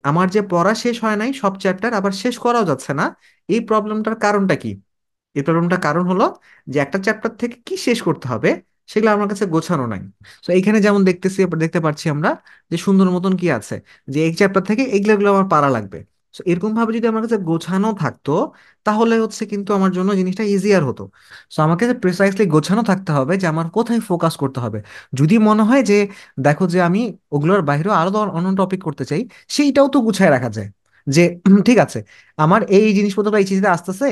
আমার যে পড়া শেষ হয় নাই সব চ্যাপ্টার আবার শেষ করাও যাচ্ছে না। এই প্রবলেমটার কারণটা কি? এই প্রবলেমটার কারণ হলো যে একটা চ্যাপ্টার থেকে কি শেষ করতে হবে সেগুলো আমার কাছে গোছানো নাই। তো এইখানে যেমন দেখতে পাচ্ছি আমরা যে সুন্দর মতন কি আছে, যে এই চ্যাপ্টার থেকে এগুলো আমার পারা লাগবে। তো এরকম ভাবে যদি আমার কাছে গোছানো থাকতো তাহলে হচ্ছে কিন্তু আমার জন্য জিনিসটা ইজিয়ার হতো। তো আমাকে প্রিসাইসলি গোছানো থাকতে হবে যে আমার কোথায় ফোকাস করতে হবে। যদি মনে হয় যে দেখো যে আমি ওগুলোর বাইরেও আরো অন্য টপিক করতে চাই, সেইটাও তো গুছায় রাখা যায়। যে ঠিক আছে, আমার এই জিনিসপত্রটা এই চিঠিতে আসতেছে,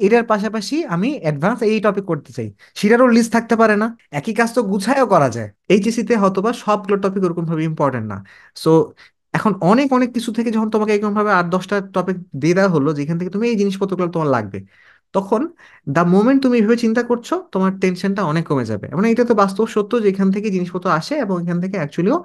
এটার পাশাপাশি আমি অ্যাডভান্স এই টপিক করতে চাই, সেটারও লিস্ট থাকতে পারে না? একই কাজ তো গুছায়ও করা যায়। এইচএসসি তে হয়তোবা সবগুলো টপিক ওরকম ভাবে ইম্পর্টেন্ট না। সো এখন অনেক অনেক কিছু থেকে যখন তোমাকে এরকম ভাবে 8-10টা টপিক দিয়ে দেওয়া হলো যেখান থেকে তুমি এই জিনিসপত্রগুলো তোমার লাগবে, তখন দা মোমেন্ট তুমি এভাবে চিন্তা করছো তোমার টেনশনটা অনেক কমে যাবে। মানে এটা তো বাস্তব সত্য যে এখান থেকে জিনিসপত্র আসে এবং এখান থেকে অ্যাকচুয়ালিও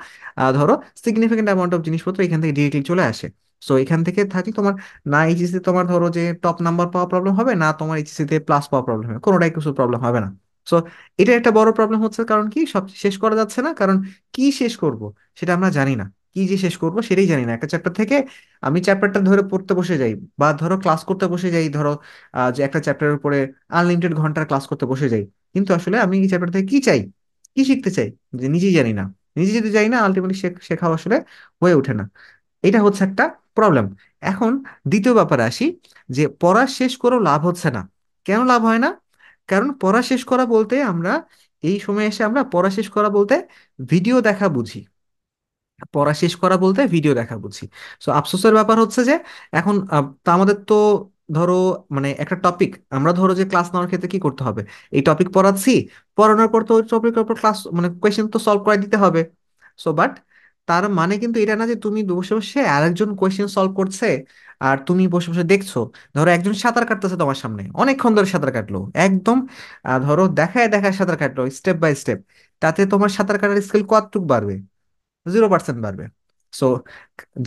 ধরো সিগনিফিকেন্ট অ্যামাউন্ট অফ জিনিসপত্র এখান থেকে ডিরেক্টলি চলে আসে। সো এখান থেকে থাকলে তোমার না এইচএসসি তোমার ধরো যে টপ নাম্বার পাওয়া প্রবলেম হবে, না তোমার এইচএসসি তে প্লাস পাওয়া প্রবলেম হবে, কোনোটাই কিছু প্রবলেম হবে না। সো এটা একটা বড় প্রবলেম হচ্ছে, কারণ কি সব শেষ করা যাচ্ছে না, কারণ কি শেষ করব সেটা আমরা জানি না। কি যে শেষ করব সেটাই জানি না একটা চ্যাপ্টার থেকে। আমি চ্যাপ্টারটা ধরে পড়তে বসে যাই বা ধরো ক্লাস করতে বসে যাই, ধরো যে একটা চ্যাপ্টারের উপরে আনলিমিটেড ঘন্টার ক্লাস করতে বসে যাই, কিন্তু আসলে আমি এই চ্যাপ্টার থেকে কি চাই, কি শিখতে চাই, যে নিজেই জানি না। নিজে যদি জানি না আলটিমেটলি শেখা আসলে হয়ে ওঠে না। এটা হচ্ছে একটা প্রবলেম। এখন দ্বিতীয় ব্যাপারে আসি, যে পড়া শেষ করেও লাভ হচ্ছে না। কেন লাভ হয় না? কারণ পড়া শেষ করা বলতে আমরা এই সময় এসে আমরা পড়া শেষ করা বলতে ভিডিও দেখা বুঝি। পড়া শেষ করা বলতে ভিডিও দেখা বুঝি। সো আফসোসের ব্যাপার হচ্ছে যে এখন তা আমাদের তো ধরো মানে একটা টপিক আমরা ধরো যে ক্লাস নেওয়ার ক্ষেত্রে কি করতে হবে, এই টপিক পড়াচ্ছি, পড়ানোর পর তো ওই টপিকের উপর ক্লাস মানে কোয়েশ্চেন তো সলভ করে দিতে হবে। সো বাট তার মানে কিন্তু এটা না যে তুমি বসে বসে আরেকজন কোয়েশ্চেন সলভ করছে আর তুমি বসে বসে দেখছো। ধরো একজন সাঁতার কাটতেছে তোমার সামনে, অনেকক্ষণ ধরে সাঁতার কাটলো একদম, ধরো দেখায় দেখায় সাঁতার কাটলো স্টেপ বাই স্টেপ, তাতে তোমার সাঁতার কাটার স্কিল কতটুকু বাড়বে? 0% বাড়বে। সো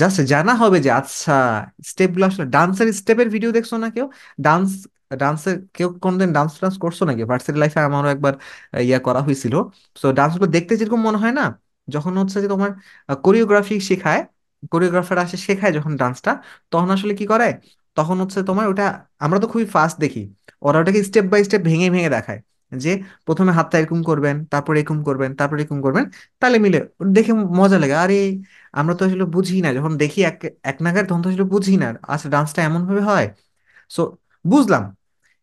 জাস্ট জানা হবে যে আচ্ছা স্টেপ গুলো আসলে ডান্সের স্টেপের ভিডিও দেখছো না কেউ? ডান্স ডান্সের কেউ কোনদিন ডান্স টান্স করছো নাকি? ভার্সিটি লাইফে আমারও একবার ইয়া করা হয়েছিল। সো ডান্স গুলো দেখতে যেরকম মনে হয় না, যখন হচ্ছে যে তোমার কোরিওগ্রাফি শেখায়, কোরিওগ্রাফার আসে শেখায় যখন ডান্সটা, তখন আসলে কি করে, তখন হচ্ছে তোমার ওটা আমরা তো খুবই ফাস্ট দেখি, ওরা ওটাকে স্টেপ বাই স্টেপ ভেঙে ভেঙে দেখায়। যে প্রথমে হাতটা এরকম করবেন, তারপর এরকম করবেন, তারপর এরকম করবেন, তালে মিলে দেখে মজা লাগে। আরে আমরা তো আসলে বুঝি না, যখন দেখি এক এক নাগাড়ে তখন তো আসলে বুঝি না আচ্ছা ডান্সটা এমন ভাবে হয়। সো বুঝলাম।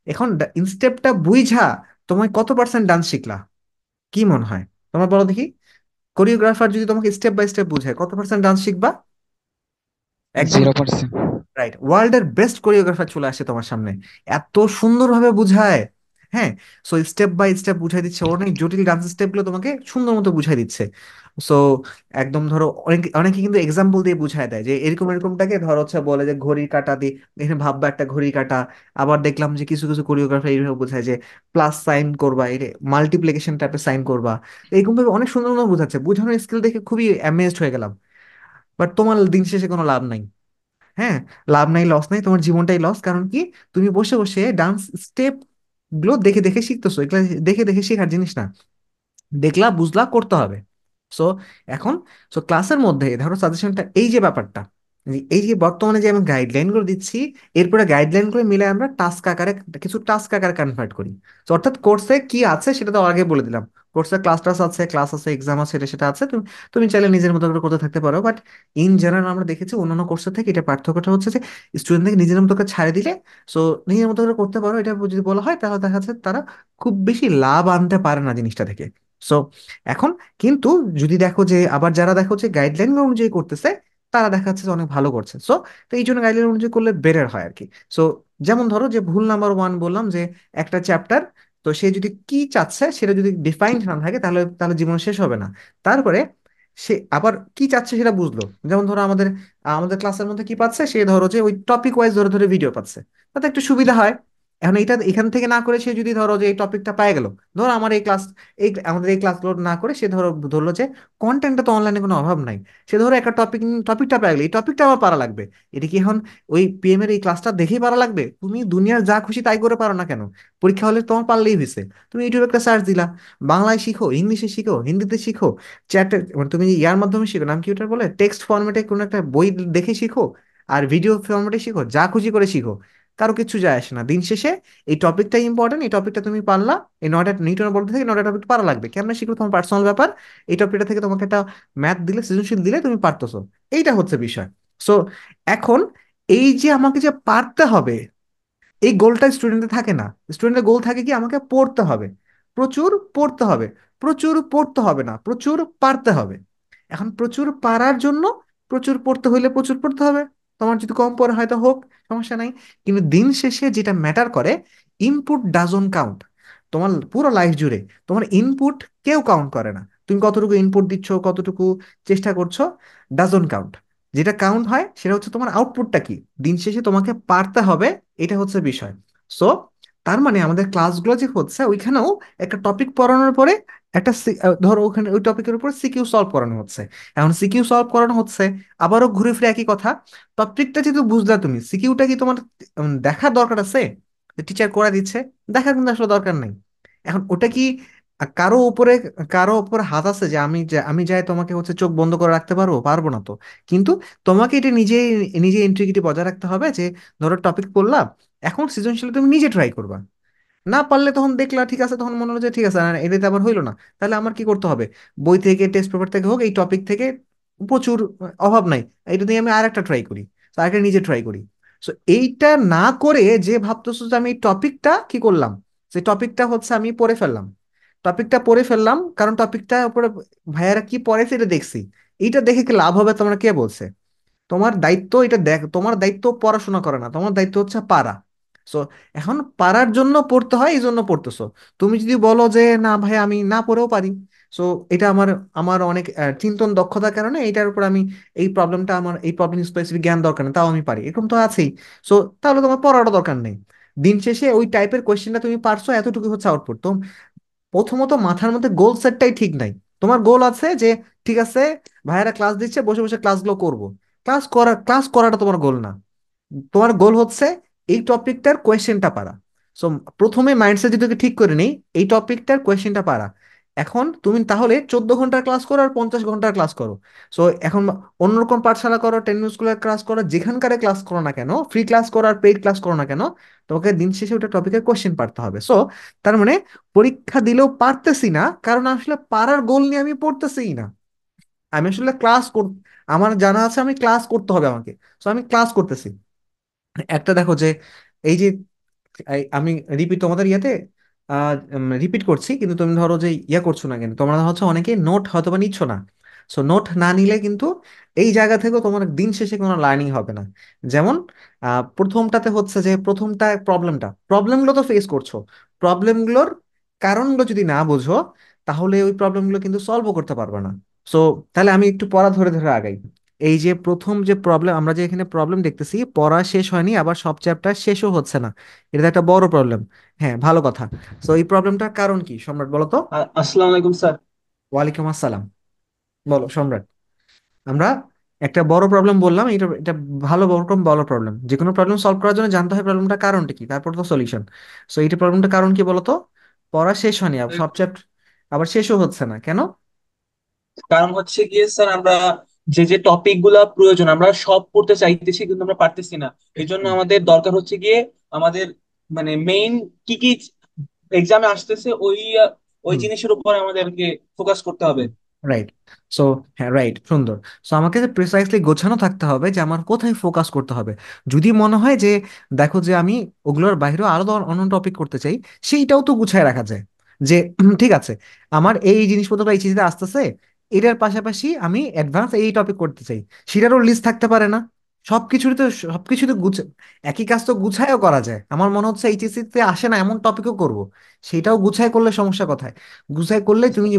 এখন ইনস্টেপটা বুঝা তোমায় কত পার্সেন্ট ডান্স শিখলা? কি মনে হয় তোমার, বলো দেখি। কোরিওগ্রাফার যদি তোমাকে স্টেপ বাই স্টেপ বুঝায় কত পার্সেন্ট ডান্স শিখবা? একদম 0%। রাইট। ওয়ার্ল্ডের বেস্ট কোরিওগ্রাফার চলে আসে তোমার সামনে, এত সুন্দরভাবে বুঝায়। হ্যাঁ। সো স্টেপ বাই স্টেপ বুঝাই দিচ্ছে, অনেক জটিল ডান্স স্টেপ গুলো তোমাকে সুন্দর মতো বুঝাই দিচ্ছে। সো একদম ধরো অনেকে অনেকে কিন্তু এক্সাম্পল দিয়ে বুঝায় দেয় যে এরকম এরকমটাকে ধরো হচ্ছে বলে যে ঘড়ির কাঁটা দিয়ে এখানে ভাববা একটা ঘড়ির কাঁটা। আবার দেখলাম যে কিছু কিছু কোরিওগ্রাফার এইভাবে বোঝায় যে প্লাস সাইন করবা, এটা মাল্টিপ্লিকেশন টাইপের সাইন করবা। তো এরকম ভাবে অনেক সুন্দর মতো বোঝাচ্ছে, বোঝানোর স্কিল দেখে খুবই অ্যামেজড হয়ে গেলাম। বাট তোমার দিন শেষে কোনো লাভ নাই। হ্যাঁ, লাভ নাই, লস নাই, তোমার জীবনটাই লস। কারণ কি, তুমি বসে বসে ডান্স স্টেপ গুলো দেখে দেখে শিখতেছো, এগুলা দেখে দেখে শেখার জিনিস না। দেখলা বুঝলা করতে হবে। সো এখন ক্লাসের মধ্যে ধরো সাজেশনটা এই যে ব্যাপারটা, এই যে বর্তমানে যে আমি গাইডলাইন গুলো দিচ্ছি, এরপরে গাইডলাইন গুলো মিলে আমরা টাস্ক আকারে কিছু টাস্ক আকারে কনভার্ট করি। তো অর্থাৎ কোর্সে কি আছে সেটা তো আগে বলে দিলাম। কোর্সে ক্লাস টাস আছে, ক্লাস আছে, এক্সাম আছে, এটা সেটা আছে, তুমি তুমি চাইলে নিজের মতো করে করতে থাকতে পারো। বাট ইন জেনারেল আমরা দেখেছি অন্যান্য কোর্সের থেকে এটা পার্থক্যটা হচ্ছে যে স্টুডেন্টদের নিজের মতো করে ছাড়ে দিলে, সো নিজের মতো করে করতে পারো, এটা যদি বলা হয় তাহলে দেখা যাচ্ছে তারা খুব বেশি লাভ আনতে পারে না জিনিসটা থেকে। সো এখন কিন্তু যদি দেখো যে আবার যারা দেখো যে গাইডলাইন অনুযায়ী করতেছে, তারা দেখা যাচ্ছে যে অনেক ভালো করছে। সো তো এই জন্য গাইডলাইন অনুযায়ী করলে বেটার হয় আর কি। সো যেমন ধরো যে ভুল নাম্বার ওয়ান বললাম যে একটা চ্যাপ্টার, তো সে যদি কি চাচ্ছে সেটা যদি ডিফাইন্ড না থাকে তাহলে তাহলে জীবন শেষ হবে না। তারপরে সে আবার কি চাচ্ছে সেটা বুঝলো। যেমন ধরো আমাদের আমাদের ক্লাসের মধ্যে কি পাচ্ছে, সে ধরো যে ওই টপিক ওয়াইজ ধরে ধরে ভিডিও পাচ্ছে, তাতে একটু সুবিধা হয়। এখন এটা এখান থেকে না করে সে যদি ধরো যে এই টপিকটা পেয়ে গেল, ধরো আমার এই ক্লাস, এই আমাদের এই ক্লাসগুলো না করে সে ধরো ধরলো যে কন্টেন্টটা তো অনলাইনে কোনো অভাব নাই, সে ধরো একটা টপিকটা পেয়ে গেলো, এই টপিকটা আমার পারা লাগবে। এটা কি এখন ওই পিএম এর এই ক্লাসটা দেখেই পারা লাগবে? তুমি দুনিয়ার যা খুশি তাই করে পারো না কেন, পরীক্ষা হলে তোমার পারলেই হয়েছে। তুমি ইউটিউবে একটা সার্চ দিলা, বাংলায় শিখো, ইংলিশে শিখো, হিন্দিতে শিখো, চ্যাটে মানে তুমি ইয়ার মাধ্যমে শিখো, নাম কি ওটা বলে, টেক্সট ফরম্যাটে কোনো একটা বই দেখে শিখো, আর ভিডিও ফরম্যাটে শিখো, যা খুশি করে শিখো, কারো কিছু যায় আসে না। দিন শেষে এই টপিকটাই ইম্পর্টেন্ট, এই টপিকটা তুমি পারলা, এই নয়টা নিউটনের বল থেকে নয়টা টপিক পারা লাগবে, কেমন শিখলো তোমার পার্সোনাল ব্যাপার। এই টপিকটা থেকে তোমাকে একটা ম্যাথ দিলে, সৃজনশীল দিলে তুমি পারতেছো, এইটা হচ্ছে বিষয়। সো এখন এই যে আমাকে যে পারতে হবে, এই গোলটা স্টুডেন্টের থাকে না। স্টুডেন্টের গোল থাকে কি, আমাকে পড়তে হবে, প্রচুর পড়তে হবে। প্রচুর পড়তে হবে না, প্রচুর পারতে হবে। এখন প্রচুর পারার জন্য প্রচুর পড়তে হইলে প্রচুর পড়তে হবে। তোমার যদি কম পড়ে হয়তো হোক, সমস্যা নাই। কিন্তু দিন শেষে যেটা ম্যাটার করে, ইনপুট ডাজন কাউন্ট। তোমার পুরো লাইফ জুড়ে তোমার ইনপুট কেউ কাউন্ট করে না। তুমি কতটুকু ইনপুট দিচ্ছ, কতটুকু চেষ্টা করছো, ডাজন কাউন্ট। যেটা কাউন্ট হয় সেটা হচ্ছে তোমার আউটপুটটা কি। দিন শেষে তোমাকে পারতে হবে, এটা হচ্ছে বিষয়। সো তার মানে আমাদের ক্লাসগুলো যে হচ্ছে ওইখানেও একটা টপিক পড়ানোর পরে একটা ধরো ওখানে ওই টপিকের উপর সিকিউ সলভ করানো হচ্ছে। এখন সিকিউ সলভ করানো হচ্ছে, আবারও ঘুরে ফিরে একই কথা। টপিকটা যেহেতু বুঝলা তুমি, সিকিউটা কি তোমার দেখার দরকার আছে? টিচার করে দিচ্ছে, দেখার কিন্তু আসলে দরকার নেই। এখন ওটা কি কারো উপরে, কারো উপরে হাত আছে যে আমি যাই তোমাকে হচ্ছে চোখ বন্ধ করে রাখতে পারবো? পারবো না তো। কিন্তু তোমাকে এটা নিজে নিজে ইন্টিগ্রিটি বজায় রাখতে হবে যে ধরো টপিক পড়লাম, এখন সৃজনশীল তুমি নিজে ট্রাই করবা। না পারলে তখন দেখলা ঠিক আছে, তখন মনে হলো যে ঠিক আছে না, এটাতে আবার হইলো না, তাহলে আমার কি করতে হবে, বই থেকে টেস্ট পেপার থেকে হোক, এই টপিক থেকে প্রচুর অভাব নাই, এটা দিয়ে আমি আর একটা ট্রাই করি, তাকে নিজে ট্রাই করি। সো এইটা না করে যে ভাবতেছো যে আমি এই টপিকটা কি করলাম, সেই টপিকটা হচ্ছে আমি পড়ে ফেললাম, টপিকটা পড়ে ফেললাম কারণ টপিকটা উপরে ভাইয়ারা কি পড়েছে এটা দেখছি, এইটা দেখে কি লাভ হবে তোমরা কে বলছে? তোমার দায়িত্ব এটা দেখ, তোমার দায়িত্ব পড়াশোনা করে না, তোমার দায়িত্ব হচ্ছে পারা। সো এখন পারার জন্য পড়তে হয়, এই জন্য পড়তেছো। তুমি যদি বলো যে না ভাই আমি না পড়েও পারি, সো এটা আমার আমার অনেক চিন্তন দক্ষতার কারণে এটার উপর আমি এই প্রবলেমটা, আমার এই প্রবলেম স্পেসিফিক জ্ঞান দরকার নেই, তাও আমি পারি, এরকম তো আছেই। সো তাহলে তোমার পড়াটা দরকার নেই। দিন শেষে ওই টাইপের কোয়েশ্চেনটা তুমি পারছো, এতটুকু হচ্ছে আউটপুট। তো প্রথমত মাথার মধ্যে গোল সেটটাই ঠিক নাই। তোমার গোল আছে যে ঠিক আছে ভাইয়েরা ক্লাস দিচ্ছে, বসে বসে ক্লাসগুলো করব, ক্লাস করাটা তোমার গোল না। তোমার গোল হচ্ছে এই টপিকটার কোয়েশ্চেনটা পারা। সো প্রথমে মাইন্ডসেট যদি তোকে ঠিক করে নেই, এই টপিকটার কোয়েশ্চেনটা পারা। এখন তুমি তাহলে 14 ঘন্টার ক্লাস করো আর 50 ঘন্টার ক্লাস করো। সো এখন অন্যরকম পাঠশালা করো, টেন স্কুলের ক্লাস করো, যেখানকার ক্লাস করো না কেন, ফ্রি ক্লাস করো আর পেইড ক্লাস করো না কেন, তোমাকে দিন শেষে ওটা টপিকের কোয়েশ্চেন পারতে হবে। সো তার মানে পরীক্ষা দিলেও পারতেছি না, কারণ আসলে পারার গোল নিয়ে আমি পড়তেছিই না। আমি আসলে আমার জানা আছে আমি ক্লাস করতে হবে আমাকে, সো আমি ক্লাস করতেছি। একটা দেখো যে এই যে আমি রিপিট তোমাদের ইয়াতে রিপিট করছি, কিন্তু তুমি ধরো যে ইয়া করছো না, কিন্তু তোমরা হচ্ছে অনেকে নোট হয়তো বা নিচ্ছ না। সো নোট না নিলে কিন্তু এই জায়গা থেকেও তোমার দিন শেষে কোনো লার্নিং হবে না। যেমন প্রথমটাতে হচ্ছে যে প্রথমটা প্রবলেমগুলো তো ফেস করছো, প্রবলেমগুলোর কারণগুলো যদি না বোঝো, তাহলে ওই প্রবলেমগুলো কিন্তু সলভও করতে পারবে না। সো তাহলে আমি একটু পড়া ধরে ধরে আগাই। এই যে প্রথম যে প্রবলেম, আমরা যে এখানে প্রবলেম দেখতেছি, পড়া শেষ হয়নি, আবার সব চ্যাপ্টার শেষও হচ্ছে না, এটা তো একটা বড় প্রবলেম। হ্যাঁ, ভালো কথা। তো এই প্রবলেমটার কারণ কি সম্রাট, বলো তো? আসসালামু আলাইকুম স্যার। ওয়ালাইকুম আসসালাম। বলো সম্রাট। আমরা একটা বড় প্রবলেম বললাম, এটা এটা ভালো রকম বড় প্রবলেম। যে কোনো প্রবলেম সলভ করার জন্য জানতে হয় প্রবলেমটা কারণটা কি, তারপর তো সলিউশন। সো এইটা প্রবলেমটা কারণ কি বলো তো? পড়া শেষ হয়নি, আবার সব চ্যাপ্টার আবার শেষও হচ্ছে না কেন? কারণ হচ্ছে গিয়ে স্যার আমরা যে যে টপিক গুলা প্রয়োজন আমরা সব পড়তে চাইতেছি কিন্তু আমরা পারতেছি না। এই জন্য আমাদের দরকার হচ্ছে গিয়ে আমাদের মানে মেইন কি কি এক্সামে আসতেছে ওই হুম। জিনিসের উপর আমাদেরকে ফোকাস করতে হবে। রাইট। সো হ্যাঁ, রাইট, সুন্দর। সো আমাকে প্রিসাইসলি গোছানো থাকতে হবে যে আমার কোথায় ফোকাস করতে হবে। যদি মনে হয় যে দেখো যে আমি ওগুলোর বাইরেও আরো অন্য টপিক করতে চাই, সেইটাও তো গুছায় রাখা যায়। যে ঠিক আছে, আমার এই জিনিসপত্রটা এই চিঠিতে আসতেছে, এটার পাশাপাশি আমি অ্যাডভান্স এই টপিক করতে চাই, সেটারও লিস্ট থাকতে পারে না? সবকিছুতে তো সবকিছুতে একই কাজ তো গুছায়ও করা যায়। আমার মনে হচ্ছে এইচএসসি তে আসে না এমন টপিকও করব, সেটাও গুছায় করলে সমস্যা কোথায়? গুছায় করলে তুমি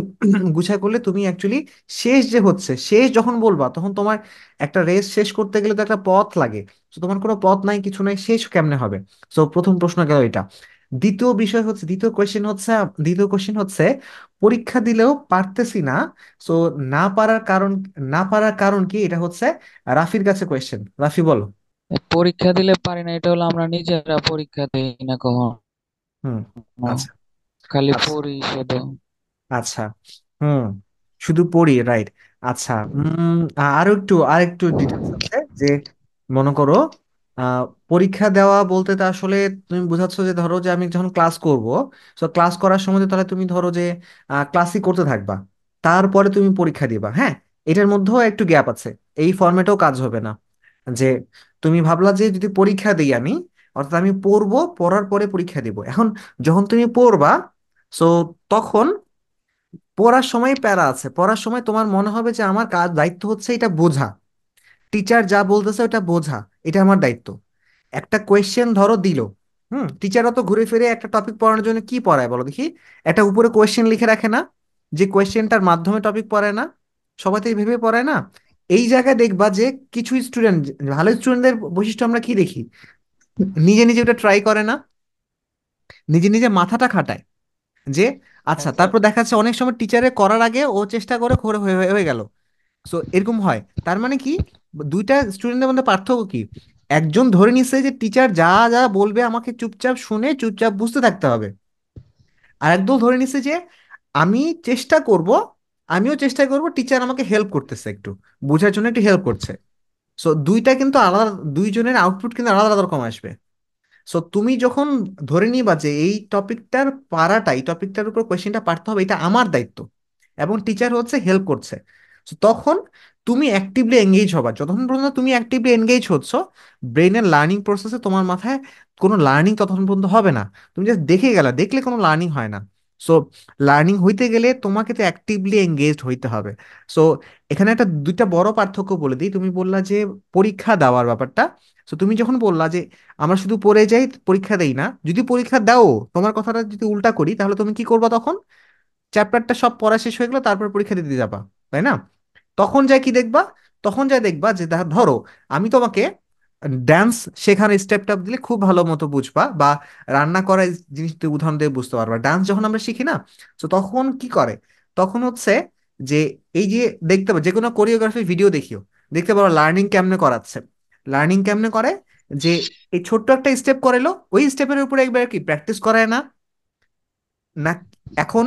গুছায় করলে তুমি অ্যাকচুয়ালি শেষ যে হচ্ছে, শেষ যখন বলবা তখন তোমার একটা রেস শেষ করতে গেলে তো একটা পথ লাগে। তো তোমার কোনো পথ নাই, কিছু নাই, শেষ কেমনে হবে? তো প্রথম প্রশ্ন গেল এটা। দ্বিতীয় বিষয় হচ্ছে, দ্বিতীয় কোশ্চেন হচ্ছে পরীক্ষা দিলেও পারতেছি না। সো না পারার কারণ, না পারার কারণ কি, এটা হচ্ছে রাফির কাছে কোয়েশ্চেন। রাফি বলো। পরীক্ষা দিলে পারি না, এটা হলো আমরা নিজেরা পরীক্ষা দিই না কখনো, হুম। আচ্ছা। খালি আচ্ছা। পড়ি শুধু। আচ্ছা। হুম। শুধু পড়ি, রাইট। আচ্ছা। আরো একটু ডিটেলস আছে যে, মনে করো আহ, পরীক্ষা দেওয়া বলতে তা আসলে তুমি বোঝাচ্ছ যে ধরো যে আমি যখন ক্লাস করব, তো ক্লাস করার সময় তো তাহলে তুমি ধরো যে ক্লাসই করতে থাকবা, তারপরে তুমি পরীক্ষা দিবা। হ্যাঁ, এটার মধ্যেও একটু গ্যাপ আছে, এই ফরম্যাটেও কাজ হবে না। যে তুমি ভাবলা যে যদি পরীক্ষা দিই আমি, অর্থাৎ আমি পড়বো, পড়ার পরে পরীক্ষা দিব। এখন যখন তুমি পড়বা, সো তখন পড়ার সময় প্যারা আছে, পড়ার সময় তোমার মনে হবে যে আমার কাজ, দায়িত্ব হচ্ছে এটা বোঝা, টিচার যা বলতেছে ওটা বোঝা, এটা আমার দায়িত্ব। একটা কোয়েশ্চেন ধরো দিল, টিচাররা তো ঘুরে ফিরে একটা টপিক পড়ানোর জন্য কি পড়ায় বলো দেখি? একটা উপরে কোয়েশ্চেন লিখে রাখে না, যে কোয়েশ্চেনটার মাধ্যমে টপিক পড়ায় না? সবাই তো এইভাবে পড়ায় না। এই জায়গায় দেখবা যে কিছু স্টুডেন্ট, ভালো স্টুডেন্টদের বৈশিষ্ট্য আমরা কি দেখি, নিজে নিজে ওটা ট্রাই করে না, নিজে নিজে মাথাটা খাটায়। যে আচ্ছা, হ্যাঁ স্যার। তারপর দেখা যাচ্ছে অনেক সময় টিচারে করার আগে ও চেষ্টা করে, করে হয়ে হয়ে হয়ে গেল। সো এরকম হয়, তার মানে কি, দুইটা স্টুডেন্টের মধ্যে পার্থক্য কি? একজন ধরে নিচ্ছে যে টিচার যা যা বলবে আমাকে চুপচাপ শুনে চুপচাপ বুঝতে থাকতে হবে, আর একদল ধরে নিচ্ছে যে আমি চেষ্টা করব, আমিও চেষ্টা করব, টিচার আমাকে হেল্প করতেছে, একটু বোঝার জন্য একটু হেল্প করছে। সো দুইটা কিন্তু আলাদা, দুইজনের আউটপুট কিন্তু আলাদা আলাদা রকম আসবে। সো তুমি যখন ধরে নিবা যে এই টপিকটার পারাটা, এই টপিকটার উপর কোয়েশ্চেনটা পারতে হবে, এটা আমার দায়িত্ব, এবং টিচার হচ্ছে হেল্প করছে, তো তখন তুমি অ্যাক্টিভলি এঙ্গেজ হবা। যতক্ষণ পর্যন্ত তুমি অ্যাক্টিভলি এঙ্গেজ হচ্ছ, ব্রেনের লার্নিং প্রসেসে তোমার মাথায় কোনো লার্নিং ততক্ষণ পর্যন্ত হবে না। তুমি জাস্ট দেখে গেলা, দেখলে কোনো লার্নিং হয় না। সো লার্নিং হইতে গেলে তোমাকে তো অ্যাক্টিভলি এঙ্গেজড হইতে হবে। সো এখানে একটা দুইটা বড় পার্থক্য বলে দিই। তুমি বললা যে পরীক্ষা দেওয়ার ব্যাপারটা, তো তুমি যখন বললা যে আমরা শুধু পড়ে যাই, পরীক্ষা দেই না, যদি পরীক্ষা দাও, তোমার কথাটা যদি উল্টা করি, তাহলে তুমি কি করবা তখন? চ্যাপ্টারটা সব পড়া শেষ হয়ে গেলো, তারপর পরীক্ষা দিতে যাবা, তাই না? তখন যাই কি দেখবা? তখন যাই দেখবা যে ধরো আমি তোমাকে ড্যান্স শেখানোর স্টেপ টেপ দিলে খুব ভালো মতো বুঝবা, বা রান্না করা জিনিস দিয়ে উদাহরণ দিয়ে বুঝতে পারবা। ডান্স যখন আমরা শিখি না, তো তখন কি করে, তখন হচ্ছে যে এই যে দেখতে পাবো যে কোনো কোরিওগ্রাফি ভিডিও দেখিও, দেখতে পারো লার্নিং কেমনে করাচ্ছে। লার্নিং কেমনে করে, যে এই ছোট্ট একটা স্টেপ করাইলো, ওই স্টেপের উপরে একবার কি প্র্যাকটিস করায় না? না, এখন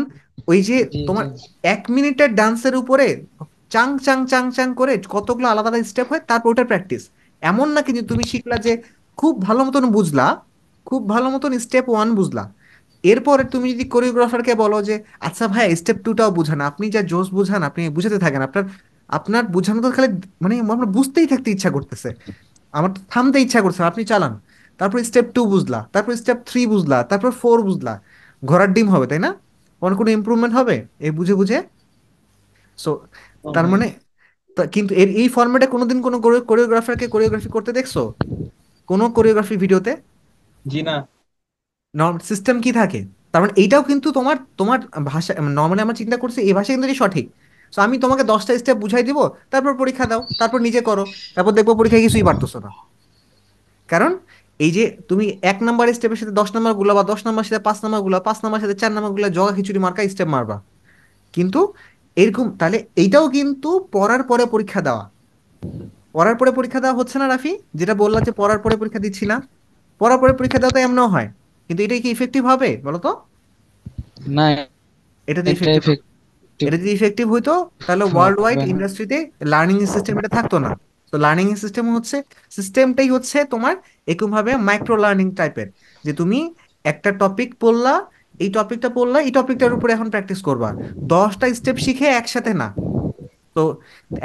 ওই যে জি তোমার জি। 1 মিনিটের ডান্সের উপরে চাং চাং চাং চাং করে কতগুলো আলাদা আলাদা স্টেপ হয়, তারপর ওটা প্র্যাকটিস। এমন না কিন্তু তুমি শিখলা যে খুব ভালো মতন বুঝলা, খুব ভালো মতন স্টেপ 1 বুঝলা, এরপরে তুমি যদি কোরিওগ্রাফারকে বলো যে আচ্ছা ভাই স্টেপ 2টাও বুঝান, আপনি যা জোস বুঝান, আপনি বুঝাতে থাকেন, আপনার আপনার বুঝানো তো খালি মানে আমার বুঝতেই থাকতে ইচ্ছা করতেছে, আমার তো থামতে ইচ্ছা করছে না, আপনি চালান। তারপর স্টেপ 2 বুঝলা, তারপর স্টেপ 3 বুঝলা, তারপর 4 বুঝলা, ঘোড়ার ডিম হবে তাই না? কোনো ইমপ্রুভমেন্ট হবে এই বুঝে বুঝে? সো তার হ্যাঁ। মানে, কিন্তু এর এই ফরম্যাটে কোনোদিন কোনো কোরিওগ্রাফারকে কোরিওগ্রাফি করতে দেখছো কোনো কোরিওগ্রাফি ভিডিওতে? জি না। সিস্টেম কি থাকে? তার মানে এইটাও কিন্তু তোমার তোমার ভাষা, নর্মালি আমরা চিন্তা করছি এই ভাষা কিন্তু এটি সঠিক। তো আমি তোমাকে 10টা স্টেপ বুঝাই দিব, তারপর পরীক্ষা দাও, তারপর নিজে করো, তারপর দেখবো পরীক্ষায় কিছুই পারতেছো না। কারণ এই যে তুমি 1 নাম্বার স্টেপের সাথে 10 নাম্বার গুলা, বা 10 নাম্বার সাথে 5 নাম্বার গুলা, 5 নাম্বার সাথে 4 নাম্বার গুলা, জগা খিচুড়ি মার্কা স্টেপ মারবা। কিন্তু এরকম তাহলে এইটাও কিন্তু পড়ার পরে পরীক্ষা দেওয়া, পড়ার পরে পরীক্ষা দেওয়া হচ্ছে না রাফি? যেটা বললা যে পড়ার পরে পরীক্ষা দিচ্ছি না, পড়ার পরে পরীক্ষা দেওয়া তো এমনও হয়, কিন্তু এটা কি ইফেক্টিভ হবে বলো তো? না, এটা তো এটা ইফেক্টিভ, এফেক্টিভ এটা যদি ইফেক্টিভ হইতো তাহলে ওয়ার্ল্ড ওয়াইড হবে না। ইন্ডাস্ট্রিতে লার্নিং সিস্টেম এটা থাকতো না। তো লার্নিং সিস্টেম হচ্ছে, সিস্টেমটাই হচ্ছে তোমার এরকম ভাবে মাইক্রো লার্নিং টাইপের, যে তুমি একটা টপিক পড়লা, এই টপিকটা পড়লা, এই টপিকটার উপরে এখন প্র্যাকটিস করবা, 10টা স্টেপ শিখে একসাথে না। তো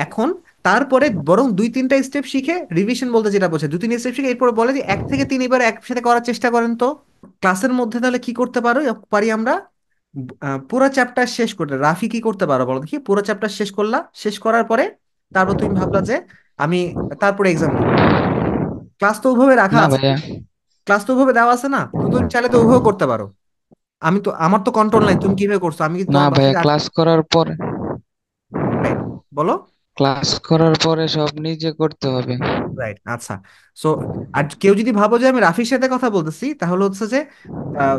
এখন তারপরে বরং 2-3টা স্টেপ শিখে, রিভিশন বলতে যেটা বোঝায়, 2-3 স্টেপ শিখে এরপরে বলে যে 1 থেকে 3 এবার একসাথে করার চেষ্টা করেন তো। ক্লাসের মধ্যে তাহলে কি করতে পারি আমরা? পুরো চ্যাপ্টার শেষ করতে রাফি কি করতে পারো বলো দেখি? পুরো চ্যাপ্টার শেষ করলা, শেষ করার পরে তারপর তুমি ভাবলা যে আমি তারপরে এক্সাম দিব, ক্লাস তো ওইভাবে রাখা না আছে, ভাইয়া। ক্লাস তো ওইভাবে দেওয়া আছে না, তো তুমি চাইলে তো ওইভাবে করতে পারো। আমি তো, আমার তো কন্ট্রোল নাই তুমি কিভাবে করছো, আমি কি না তোমার ভাইয়া, বাসায় ক্লাস করার পরে, রাইট, বলো। ক্লাস করার পরে সব নিজে করতে হবে। রাইট, আচ্ছা। সো আর কেউ যদি ভাবো যে আমি রাফির সাথে কথা বলতেছি, তাহলে হচ্ছে যে আহ,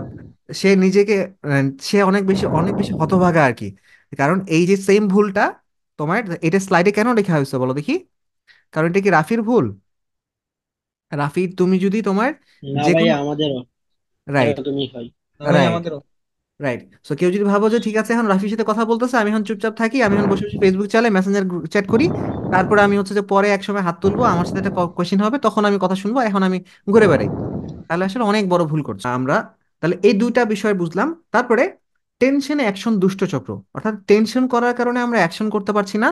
সে নিজেকে সে অনেক বেশি হতভাগা আর কি। কারণ এই যে সেম ভুলটা তোমার এটা স্লাইডে কেন লেখা হয়েছে বলো দেখি। কারণ এটা কি রাফির ভুল? রাফি, তুমি যদি তোমার না যে কোনো ভাইয়া, আমাদেরও রাইট, এরকমই হয়। না ভাই রাইট, আমাদেরও। রাইট। সো কেউ যদি ভাবো যে ঠিক আছে এখন রাফির সাথে কথা বলতেছে, আমি এখন চুপচাপ থাকি, আমি এখন বসে বসে ফেসবুক চালাই, মেসেঞ্জার চ্যাট করি, তারপরে আমি হচ্ছে যে পরে এক সময় হাত তুলবো, আমার সাথে একটা কোয়েশ্চেন হবে, তখন আমি কথা শুনবো, এখন আমি ঘুরে বেড়াই, তাহলে আসলে অনেক বড় ভুল করছি আমরা। তাহলে এই দুইটা বিষয় বুঝলাম। তারপরে টেনশনে অ্যাকশন দুষ্ট চক্র, অর্থাৎ টেনশন করার কারণে আমরা অ্যাকশন করতে পারছি না।